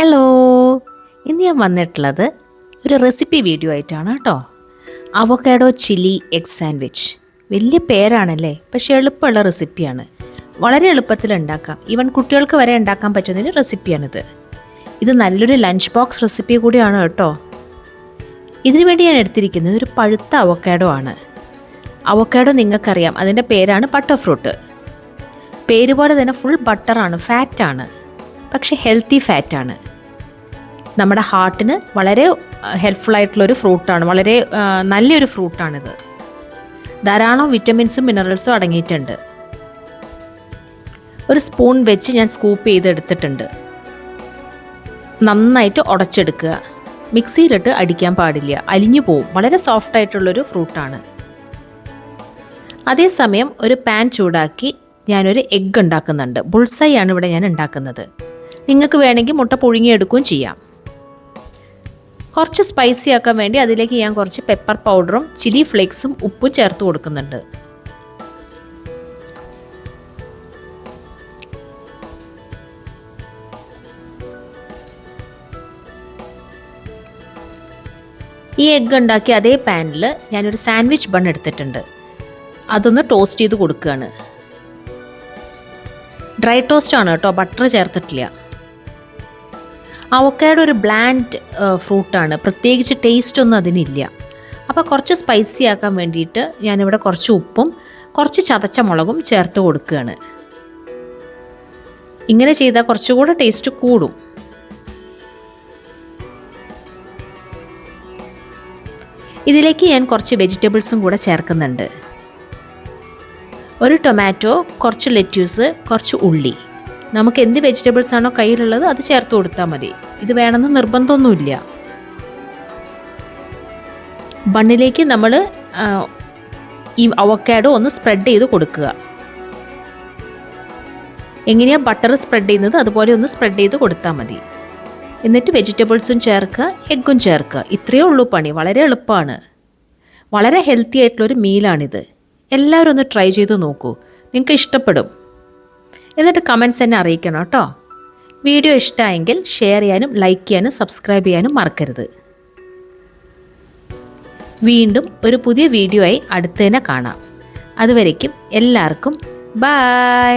Hello, ഇന്ന് ഞാൻ വന്നിട്ടുള്ളത് ഒരു റെസിപ്പി വീഡിയോ ആയിട്ടാണ് കേട്ടോ. Avocado chilli egg sandwich. വലിയ പേരാണല്ലേ, പക്ഷേ എളുപ്പമുള്ള റെസിപ്പിയാണ്. വളരെ എളുപ്പത്തിൽ ഉണ്ടാക്കാം. ഈവൻ കുട്ടികൾക്ക് വരെ ഉണ്ടാക്കാൻ പറ്റുന്നൊരു റെസിപ്പിയാണിത്. ഇത് നല്ലൊരു ലഞ്ച് ബോക്സ് റെസിപ്പി കൂടിയാണ് കേട്ടോ. ഇതിനു വേണ്ടി ഞാൻ എടുത്തിരിക്കുന്നത് ഒരു പഴുത്ത അവോക്കാഡോ ആണ്. അവോക്കാഡോ നിങ്ങൾക്കറിയാം, അതിൻ്റെ പേരാണ് ബട്ടർ ഫ്രൂട്ട്. പേര് പോലെ തന്നെ ഫുൾ ബട്ടറാണ്, ഫാറ്റാണ്. പക്ഷേ ഹെൽത്തി ഫാറ്റാണ്. നമ്മുടെ ഹാർട്ടിന് വളരെ ഹെൽപ്ഫുള്ളായിട്ടുള്ളൊരു ഫ്രൂട്ടാണ്, വളരെ നല്ലൊരു ഫ്രൂട്ടാണിത്. ധാരാളം വിറ്റമിൻസും മിനറൽസും അടങ്ങിയിട്ടുണ്ട്. ഒരു സ്പൂൺ വെച്ച് ഞാൻ സ്കൂപ്പ് ചെയ്തെടുത്തിട്ടുണ്ട്. നന്നായിട്ട് ഉടച്ചെടുക്കുക. മിക്സിയിലിട്ട് അടിക്കാൻ പാടില്ല, അലിഞ്ഞു പോവും. വളരെ സോഫ്റ്റായിട്ടുള്ളൊരു ഫ്രൂട്ടാണ്. അതേസമയം ഒരു പാൻ ചൂടാക്കി ഞാനൊരു എഗ്ഗ് ഉണ്ടാക്കുന്നുണ്ട്. ബുൾസൈ ആണ് ഇവിടെ ഞാൻ ഉണ്ടാക്കുന്നത്. നിങ്ങൾക്ക് വേണമെങ്കിൽ മുട്ട പുഴുങ്ങിയെടുക്കുകയും ചെയ്യാം. കുറച്ച് സ്പൈസി ആക്കാൻ വേണ്ടി അതിലേക്ക് ഞാൻ കുറച്ച് പെപ്പർ പൗഡറും ചില്ലി ഫ്ലേക്സും ഉപ്പും ചേർത്ത് കൊടുക്കുന്നുണ്ട്. ഈ എഗ്ഗ് ഉണ്ടാക്കി അതേ പാനിൽ ഞാനൊരു സാൻഡ്വിച്ച് ബൺ എടുത്തിട്ടുണ്ട്. അതൊന്ന് ടോസ്റ്റ് ചെയ്ത് കൊടുക്കുകയാണ്. ഡ്രൈ ടോസ്റ്റ് ആണ് കേട്ടോ, ബട്ടർ ചേർത്തിട്ടില്ല. അവോക്കാഡോ ഒരു ബ്ലാൻഡ് ഫ്രൂട്ടാണ്, പ്രത്യേകിച്ച് ടേസ്റ്റ് ഒന്നും അതിനില്ല. അപ്പോൾ കുറച്ച് സ്പൈസി ആക്കാൻ വേണ്ടിയിട്ട് ഞാനിവിടെ കുറച്ച് ഉപ്പും കുറച്ച് ചതച്ച മുളകും ചേർത്ത് കൊടുക്കുകയാണ്. ഇങ്ങനെ ചെയ്താൽ കുറച്ചുകൂടെ ടേസ്റ്റ് കൂടും. ഇതിലേക്ക് ഞാൻ കുറച്ച് വെജിറ്റബിൾസും കൂടെ ചേർക്കുന്നുണ്ട്. ഒരു ടൊമാറ്റോ, കുറച്ച് ലെറ്റ്യൂസ്, കുറച്ച് ഉള്ളി. നമുക്ക് എന്ത് വെജിറ്റബിൾസ് ആണോ കയ്യിലുള്ളത് അത് ചേർത്ത് കൊടുത്താൽ മതി. ഇത് വേണമെന്ന് നിർബന്ധമൊന്നുമില്ല. ബണ്ണിലേക്ക് നമ്മൾ ഈ അവോക്കാഡോ ഒന്ന് സ്പ്രെഡ് ചെയ്ത് കൊടുക്കുക. എങ്ങനെയാണ് ബട്ടർ സ്പ്രെഡ് ചെയ്യുന്നത് അതുപോലെ ഒന്ന് സ്പ്രെഡ് ചെയ്ത് കൊടുത്താൽ മതി. എന്നിട്ട് വെജിറ്റബിൾസും ചേർക്കുക, എഗ്ഗും ചേർക്കുക. ഇത്രയേ ഉള്ളൂ പണി. വളരെ എളുപ്പമാണ്. വളരെ ഹെൽത്തി ആയിട്ടുള്ളൊരു മീലാണിത്. എല്ലാവരും ഒന്ന് ട്രൈ ചെയ്ത് നോക്കൂ, നിങ്ങൾക്ക് ഇഷ്ടപ്പെടും. എന്നിട്ട് കമൻറ്റ്സ് എന്നെ അറിയിക്കണം കേട്ടോ. വീഡിയോ ഇഷ്ടമായെങ്കിൽ ഷെയർ ചെയ്യാനും ലൈക്ക് ചെയ്യാനും സബ്സ്ക്രൈബ് ചെയ്യാനും മറക്കരുത്. വീണ്ടും ഒരു പുതിയ വീഡിയോ ആയി അടുത്ത് തന്നെ കാണാം. അതുവരേക്കും എല്ലാവർക്കും ബൈ.